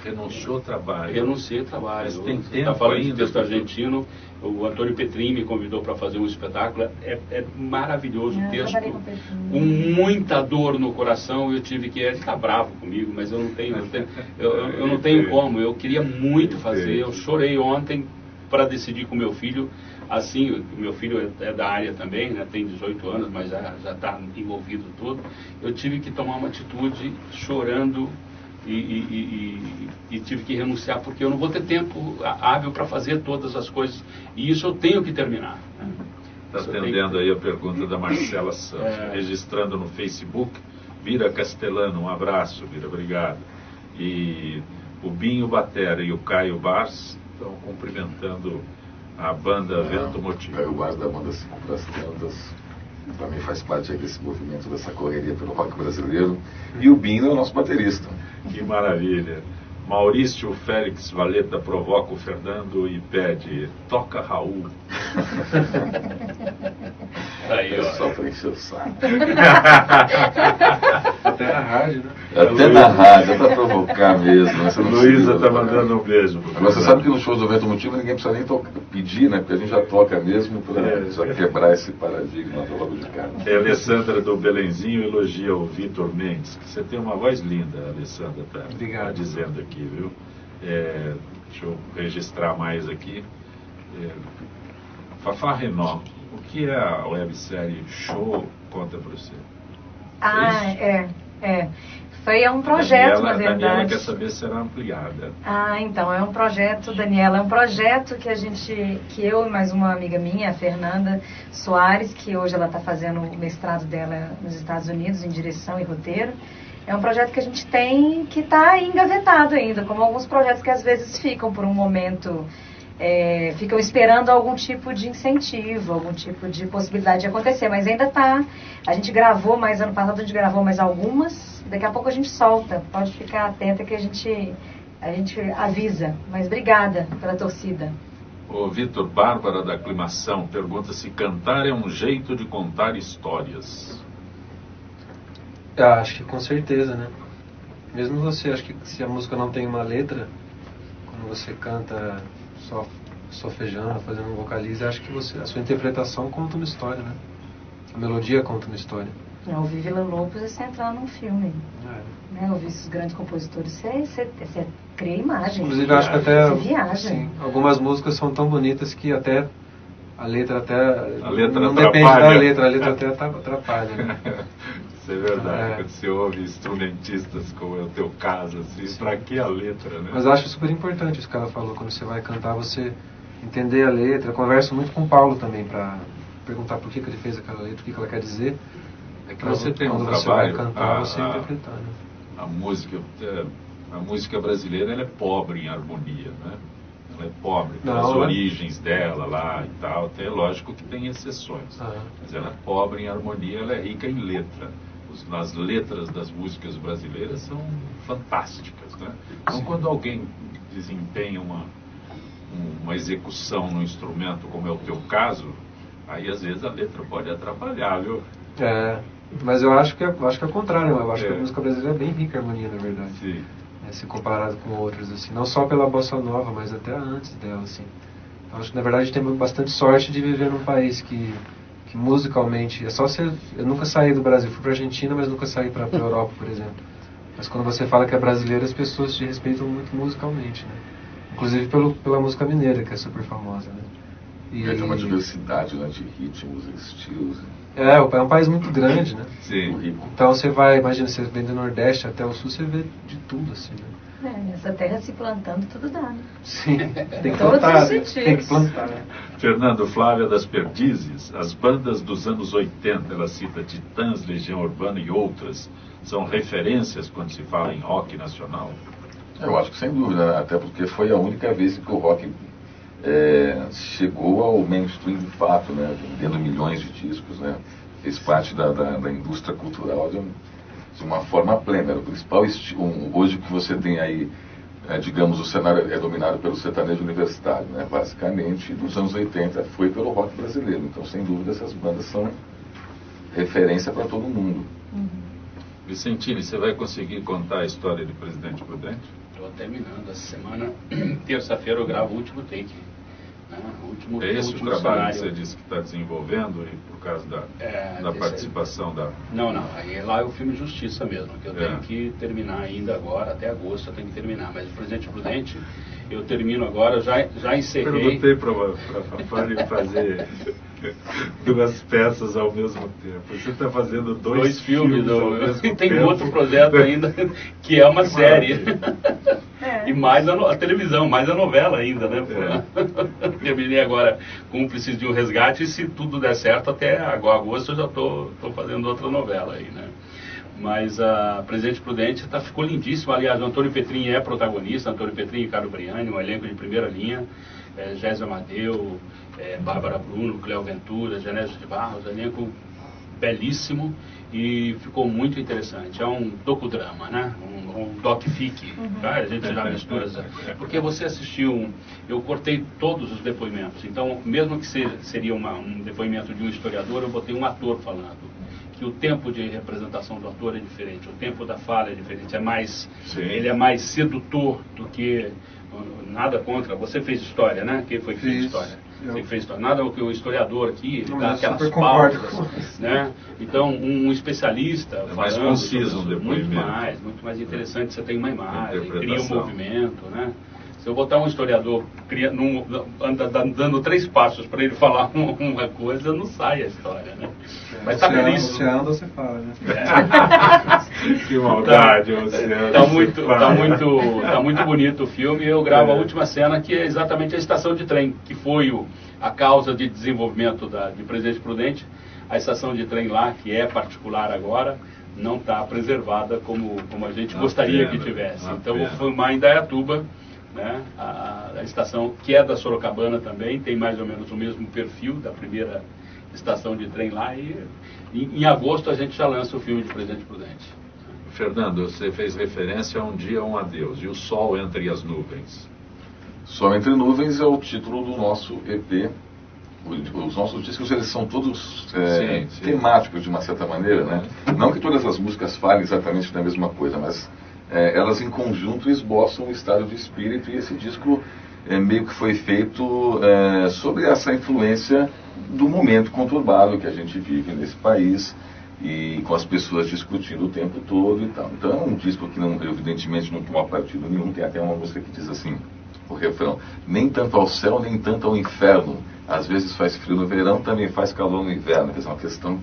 Renunciou trabalho. Renunciei trabalho. Mas tem Você tempo está falando ainda, de texto argentino. O Antônio Petrin me convidou para fazer um espetáculo. É maravilhoso o texto. Com muita dor no coração. Eu tive que... Ele está bravo comigo, mas eu não tenho, eu não tenho como. Eu queria muito fazer. Eu chorei ontem para decidir com meu filho. Assim, o meu filho é da área também, né? Tem 18 anos, mas já está envolvido tudo. Eu tive que tomar uma atitude chorando. E tive que renunciar porque eu não vou ter tempo hábil para fazer todas as coisas, e isso eu tenho que terminar. Está atendendo aí a pergunta da Marcela Santos, registrando no Facebook, Vira Castelano, um abraço, Vira, obrigado. E o Binho Batera e o Caio Bars estão cumprimentando a banda Vento Motivo. Caio Bars da banda Cinco das Tantas, também faz parte aí desse movimento, dessa correria pelo rock brasileiro. E o Binho é o nosso baterista. Que maravilha. Maurício Félix Valeta provoca o Fernando e pede, toca Raul. Aí, ó. Só para encher o saco. Até na rádio, né? Até na rádio, é para provocar mesmo. Luísa está mandando um beijo. Agora você sabe que no show do Vento Motivo ninguém precisa nem pedir, né? Porque a gente já toca mesmo para já quebrar esse paradigma logo de cara. A Alessandra do Belenzinho elogia o Vitor Mendes, que você tem uma voz linda, a Alessandra está dizendo aqui, viu? Deixa eu registrar mais aqui. Fafá Renó, o que é a websérie Show? Conta para você. Foi um projeto, na verdade. Daniela quer saber se será ampliada. Então, é um projeto, Daniela, é um projeto que eu e mais uma amiga minha, a Fernanda Soares, que hoje ela está fazendo o mestrado dela nos Estados Unidos, em direção e roteiro. É um projeto que a gente tem que está engavetado ainda, como alguns projetos que às vezes ficam por um momento, ficam esperando algum tipo de incentivo, algum tipo de possibilidade de acontecer, mas ainda está. A gente gravou mais, ano passado a gente gravou mais algumas, daqui a pouco a gente solta, pode ficar atenta que a gente avisa, mas obrigada pela torcida. O Vitor Bárbara da Aclimação pergunta se cantar é um jeito de contar histórias. Acho que com certeza, né? Mesmo você, acho que se a música não tem uma letra, quando você canta só sofejando, fazendo um vocalize, acho que a sua interpretação conta uma história, né? A melodia conta uma história. Ouvir Vila Lobos é você entrar num filme. Né? Ouvir esses grandes compositores, você cria imagem. Inclusive, acho que até viaja. Sim, algumas músicas são tão bonitas que até a letra não depende da letra, a letra até atrapalha, né? Isso é verdade, quando você ouve instrumentistas, como é o teu caso, assim, pra que a letra, né? Mas eu acho super importante isso que ela falou, quando você vai cantar, você entender a letra. Eu converso muito com o Paulo também, pra perguntar por que ele fez aquela letra, o que ela quer dizer. É que você tem um trabalho, trabalho, vai cantar, você interpretar, né? A música brasileira, ela é pobre em harmonia, né? Ela é pobre pelas Não, origens dela lá e tal, até lógico que tem exceções, mas ela é pobre em harmonia, ela é rica em letra. As letras das músicas brasileiras são fantásticas, né? Então, quando alguém desempenha uma execução no instrumento, como é o teu caso, aí às vezes a letra pode atrapalhar, viu? Mas eu acho que é o contrário, eu acho que a música brasileira é bem rica em harmonia, na verdade. Sim. Se comparado com outras, assim, não só pela bossa nova, mas até antes dela, assim. Então, acho que na verdade a gente tem bastante sorte de viver num país que musicalmente, eu nunca saí do Brasil, fui pra Argentina, mas nunca saí pra Europa, por exemplo. Mas quando você fala que é brasileiro, as pessoas te respeitam muito musicalmente, né? Inclusive pela música mineira, que é super famosa, né? E tem uma diversidade, né, de ritmos e estilos. É um país muito grande, né? Sim. Então você imagina, você vem do Nordeste até o Sul, você vê de tudo, assim, né? Nessa terra se plantando, tudo dá, né? Sim, tem que plantar, tem que plantar. Fernando Flávia das Perdizes, as bandas dos anos 80, ela cita Titãs, Legião Urbana e outras, são referências quando se fala em rock nacional? Eu acho que sem dúvida, até porque foi a única vez que o rock chegou ao mainstream de fato, né? Vendendo milhões de discos, né? Fez parte da indústria cultural de uma forma plena. Era o principal hoje o que você tem aí, digamos, o cenário é dominado pelo sertanejo universitário, né? Basicamente, dos anos 80 foi pelo rock brasileiro. Então, sem dúvida, essas bandas são referência para todo mundo. Vicentini, você vai conseguir contar a história de Presidente Prudente? Estou terminando essa semana. Terça-feira eu gravo o último take. Né? Esse o trabalho que você disse que está desenvolvendo e por causa da participação da... Não, aí lá é o filme Justiça mesmo, que eu tenho que terminar ainda agora, até agosto eu tenho que terminar. Mas o Presidente Prudente, eu termino agora, já encerrei... Perguntei para a Fábio fazer 2 peças ao mesmo tempo. Você está fazendo dois filmes ao mesmo tempo. Tem outro projeto ainda, que é uma série. E mais a televisão, mais a novela ainda, né? Terminei agora Cúmplices de um Resgate, e se tudo der certo, até agosto eu já estou fazendo outra novela aí, né? Mas a Presidente Prudente ficou lindíssimo. Aliás, o Antônio Petrin é protagonista, Antônio Petrin e Carlo Briani, um elenco de primeira linha. Gésia Amadeu, Bárbara Bruno, Cléo Ventura, Genésio de Barros, elenco belíssimo, e ficou muito interessante. É um docudrama, né? Um doc-fic, tá? A gente já mistura, porque você assistiu, eu cortei todos os depoimentos, então mesmo que seria um depoimento de um historiador, eu botei um ator falando, que o tempo de representação do ator é diferente, o tempo da fala é diferente, ele é mais sedutor do que... Nada contra, você fez história, né? Quem foi que fez história? Você fez história. Nada o que o historiador aqui, ele dá aquelas pausas, né? Então, um especialista mais conciso, muito mais interessante. Você tem uma imagem, cria um movimento, né? Se eu botar um historiador dando 3 passos para ele falar uma coisa, não sai a história, né? Mas está belíssimo. Você anda, você fala, né? Que maldade, Tá muito bonito o filme. Eu gravo a última cena, que é exatamente a estação de trem, que foi a causa de desenvolvimento de Presidente Prudente. A estação de trem lá, que é particular agora, não está preservada como a gente gostaria que tivesse. Então, eu vou filmar em Dayatuba, né? A estação que é da Sorocabana também, tem mais ou menos o mesmo perfil da primeira estação de trem lá, e em agosto a gente já lança o filme de Presidente Prudente. Fernando, você fez referência a Um Dia, Um Adeus, e O Sol Entre as Nuvens. Sol Entre Nuvens é o título do nosso EP. Os nossos discos, eles são todos temáticos de uma certa maneira, né? Não que todas as músicas falem exatamente da mesma coisa, mas elas em conjunto esboçam um estado de espírito, e esse disco meio que foi feito sobre essa influência do momento conturbado que a gente vive nesse país, e com as pessoas discutindo o tempo todo e tal. Então é um disco que evidentemente não toma partido nenhum. Tem até uma música que diz assim, o refrão: nem tanto ao céu, nem tanto ao inferno, às vezes faz frio no verão, também faz calor no inverno. Quer dizer, é uma questão,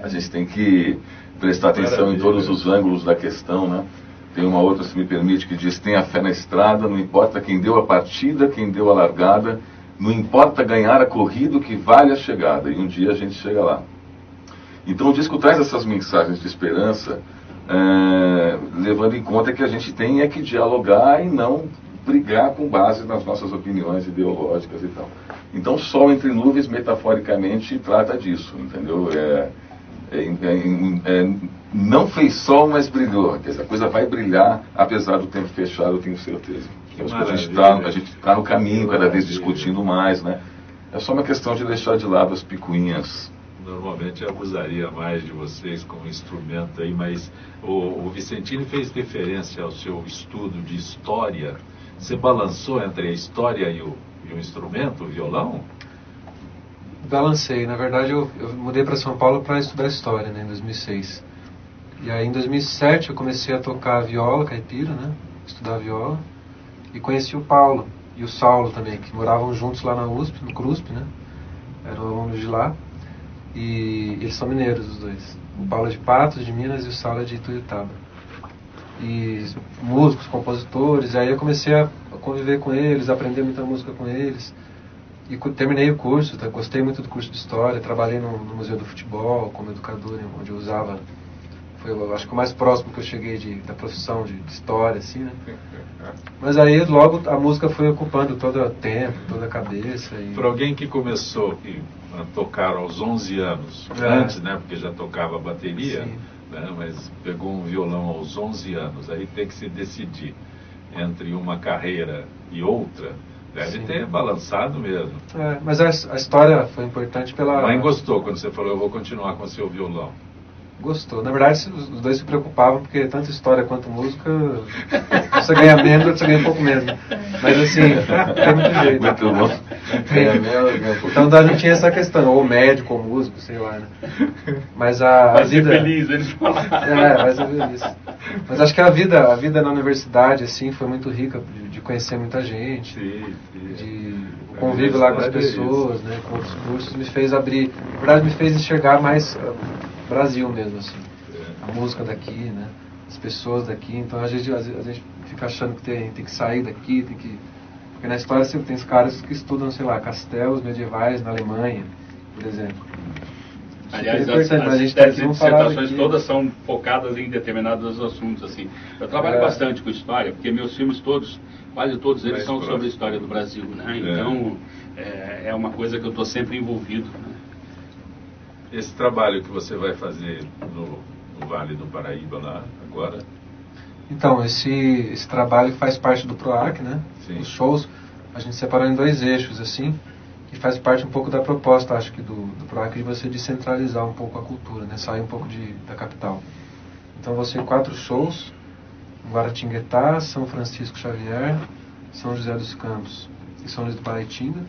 a gente tem que prestar atenção em todos os ângulos da questão, né? Tem uma outra, se me permite, que diz: tenha fé na estrada, não importa quem deu a partida, quem deu a largada, não importa ganhar a corrida, o que vale a chegada, e um dia a gente chega lá. Então o disco traz essas mensagens de esperança, levando em conta que a gente tem que dialogar e não brigar com base nas nossas opiniões ideológicas e tal. Então Sol Entre Nuvens, metaforicamente, trata disso, entendeu? Não fez sol, mas brilhou. Essa coisa vai brilhar, apesar do tempo fechado, eu tenho certeza. A gente está no caminho, cada vez discutindo mais, né? É só uma questão de deixar de lado as picuinhas. Normalmente eu abusaria mais de vocês como instrumento aí, mas o Vicentini fez referência ao seu estudo de história. Você balançou entre a história e o instrumento, o violão? Balancei. Na verdade, eu mudei para São Paulo para estudar história, né, em 2006. E aí, em 2007, eu comecei a tocar viola caipira, né, estudar viola. E conheci o Paulo e o Saulo também, que moravam juntos lá na USP, no CRUSP, né. Eram alunos de lá. E eles são mineiros, os dois. O Paulo é de Patos, de Minas, e o Saulo é de Ituiutaba. E músicos, compositores. E aí eu comecei a conviver com eles, aprender muita música com eles. E terminei o curso, tá? Gostei muito do curso de História. Trabalhei no Museu do Futebol como educador, onde eu usava... Foi, eu acho que o mais próximo que eu cheguei da profissão de História, assim, né? Mas aí logo a música foi ocupando todo o tempo, toda a cabeça. Para alguém que começou a tocar aos 11 anos, antes, né? Porque já tocava bateria, né? Mas pegou um violão aos 11 anos, aí tem que se decidir entre uma carreira e outra, deve ter balançado mesmo. Mas a história foi importante pela... A mãe gostou quando você falou, eu vou continuar com o seu violão. Gostou. Na verdade, os dois se preocupavam, porque tanto história quanto música, você ganha menos, você ganha um pouco menos. Mas assim, tem muito jeito. Muito bom. Então não tinha essa questão, ou médico, ou músico, sei lá, né? Mas a vida... Vai ser feliz, eles falaram. Vai ser feliz. Mas acho que a vida na universidade, assim, foi muito rica, de conhecer muita gente, de convívio lá com as pessoas, né, com outros cursos, me fez abrir, na verdade me fez enxergar mais Brasil mesmo, assim, a música daqui, né, as pessoas daqui. Então a gente fica achando que tem que sair daqui, porque na história você tem os caras que estudam, sei lá, castelos medievais na Alemanha, por exemplo. Aliás, as teses e dissertações todas são focadas em determinados assuntos, assim. Eu trabalho bastante com história, porque meus filmes todos, quase todos eles são sobre a história do Brasil, né? Então, é uma coisa que eu estou sempre envolvido, né? Esse trabalho que você vai fazer no Vale do Paraíba lá agora? Então, esse trabalho faz parte do PROAC, né? Sim. Os shows, a gente separou em 2 eixos, assim, que faz parte um pouco da proposta, acho que do PROAC, de você descentralizar um pouco a cultura, né? Sair um pouco da capital. Então, vão ser 4 shows, em Guaratinguetá, São Francisco Xavier, São José dos Campos e São Luís do Paraitinga.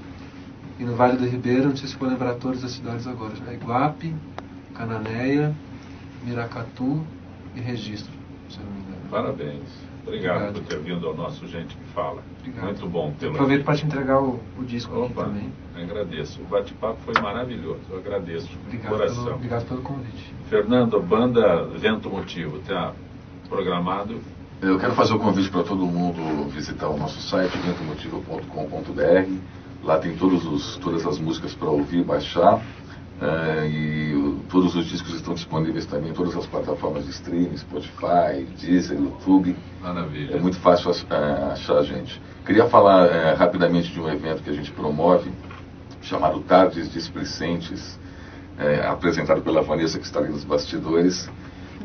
E no Vale do Ribeira, não sei se vou lembrar todas as cidades agora, né? Iguape, Cananéia, Miracatu e Registro, se eu não me engano. Parabéns. Obrigado por ter vindo ao nosso Gente que Fala. Obrigado. Muito bom tê-lo. Aproveito para te entregar o disco aqui também. Agradeço. O bate-papo foi maravilhoso. Eu agradeço de coração. Obrigado pelo convite. Fernando, banda Vento Motivo, está programado? Eu quero fazer o convite para todo mundo visitar o nosso site, ventomotivo.com.br. Lá tem todas as músicas para ouvir, baixar. E todos os discos estão disponíveis também em todas as plataformas de streaming, Spotify, Deezer, YouTube. Maravilha. É muito fácil achar a gente. Queria falar rapidamente de um evento que a gente promove, chamado Tardes Displicentes, apresentado pela Vanessa, que está ali nos bastidores.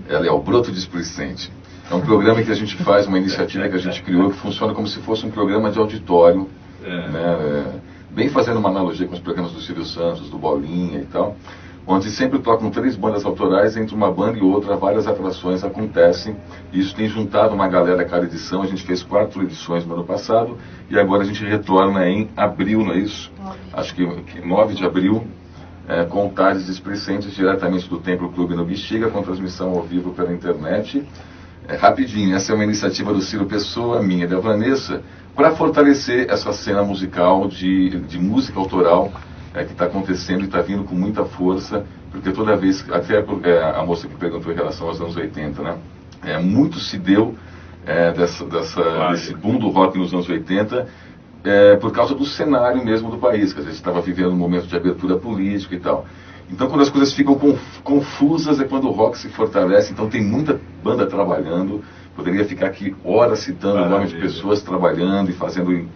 Ela é o Broto Displicente. É um programa que a gente faz, uma iniciativa que a gente criou, que funciona como se fosse um programa de auditório, né? Bem fazendo uma analogia com os programas do Silvio Santos, do Bolinha e tal, onde sempre tocam 3 bandas autorais, entre uma banda e outra, várias atrações acontecem. Isso tem juntado uma galera a cada edição. A gente fez 4 edições no ano passado e agora a gente retorna em abril, não é isso? Acho que 9 de abril, com Tardes Displicentes, diretamente do Templo Clube no Bexiga, com transmissão ao vivo pela internet. Rapidinho, essa é uma iniciativa do Ciro Pessoa, minha e da Vanessa, para fortalecer essa cena musical de música autoral que está acontecendo e está vindo com muita força, porque toda vez, até a moça que perguntou em relação aos anos 80, né? Muito se deu desse boom do rock nos anos 80, por causa do cenário mesmo do país, que a gente estava vivendo um momento de abertura política e tal. Então, quando as coisas ficam confusas, é quando o rock se fortalece. Então, tem muita banda trabalhando. Poderia ficar aqui horas citando o nome de pessoas trabalhando e fazendo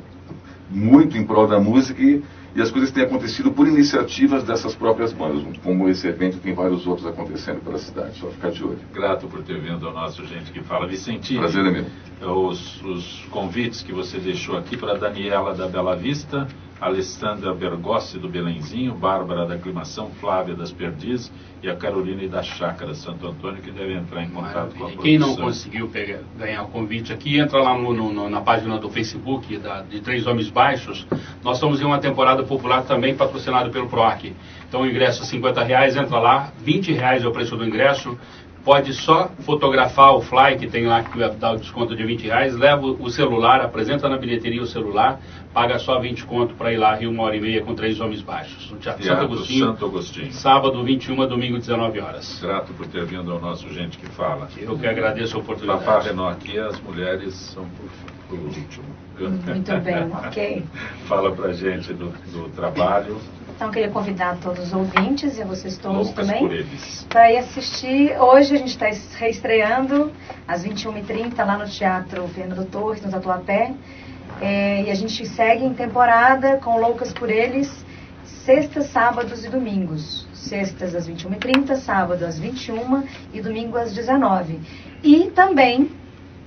muito em prol da música. E as coisas têm acontecido por iniciativas dessas próprias bandas. Como esse evento, tem vários outros acontecendo pela cidade. Só ficar de olho. Grato por ter vindo ao nosso Gente que Fala. Vicentino, prazer é meu. Os convites que você deixou aqui para a Daniela da Bela Vista, Alessandra Bergossi do Belenzinho, Bárbara da Aclimação, Flávia das Perdizes e a Carolina da Chácara Santo Antônio, que deve entrar em contato com a produção. Quem não conseguiu ganhar o convite aqui, entra lá na página do Facebook de Três Homens Baixos. Nós estamos em uma temporada popular também patrocinado pelo PROAC. Então o ingresso é R$50, entra lá, R$20 é o preço do ingresso. Pode só fotografar o fly que tem lá, que vai dar o desconto de R$20, leva o celular, apresenta na bilheteria o celular, paga só 20 conto para ir lá, Rio 1h30 com Três Homens Baixos. No Teatro Santo Agostinho. Sábado 21, domingo 19 horas. Grato por ter vindo ao nosso Gente que Fala. Eu que agradeço a oportunidade. Papá Renault aqui, as mulheres são por último. Muito bem, ok. Fala pra gente do trabalho. Então, eu queria convidar todos os ouvintes e vocês todos também por para ir assistir. Hoje a gente está reestreando às 21h30 lá no Teatro Fernando Torres, no Tatuapé. E a gente segue em temporada com Loucas por Eles, sextas, sábados e domingos. sextas às 21h30, sábado às 21h e domingo às 19h. E também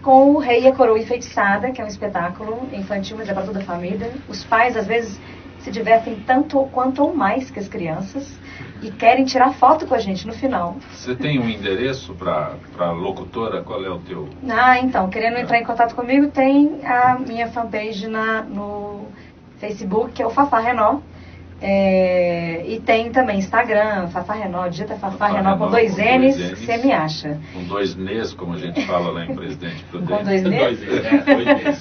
com o Rei e a Coroa Enfeitiçada, que é um espetáculo infantil, mas é para toda a família. Os pais, às vezes, se divertem tanto ou quanto ou mais que as crianças e querem tirar foto com a gente no final. Você tem um endereço para a locutora? Qual é o teu? Então, querendo entrar em contato comigo, tem a minha fanpage no Facebook, que é o Fafá Renó. E tem também Instagram, Fafá Renó, digita Fafá Renó com 2 N's, que você me acha. Com 2 N's, como a gente fala lá em Presidente Prudente. Com 2 N's?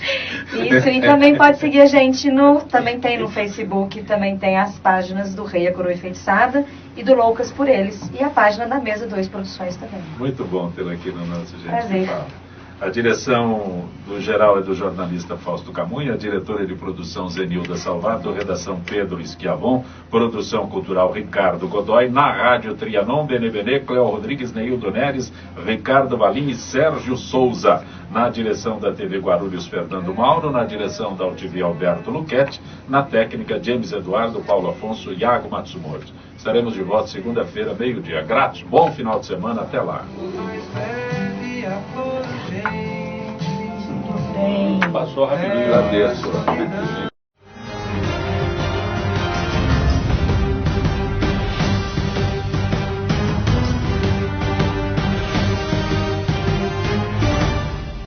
Isso, e também pode seguir a gente também tem no Facebook, também tem as páginas do Rei e a Coroa Enfeitiçada e do Loucas por Eles, e a página da Mesa 2 Produções também. Muito bom tê-la aqui no nosso Gente Prazer. Que Fala. A direção do geral é do jornalista Fausto Camunha, a diretora de produção Zenilda Salvato, redação Pedro Esquiavon, produção cultural Ricardo Godoy, na Rádio Trianon, Benebene, Cleo Rodrigues, Neildo Neres, Ricardo Valim e Sérgio Souza. Na direção da TV Guarulhos, Fernando Mauro, na direção da UTV Alberto Luquete, na técnica James Eduardo, Paulo Afonso e Iago Matsumoto. Estaremos de volta segunda-feira, meio-dia. Gratos, bom final de semana, até lá. Passou rapidinho. Agradeço.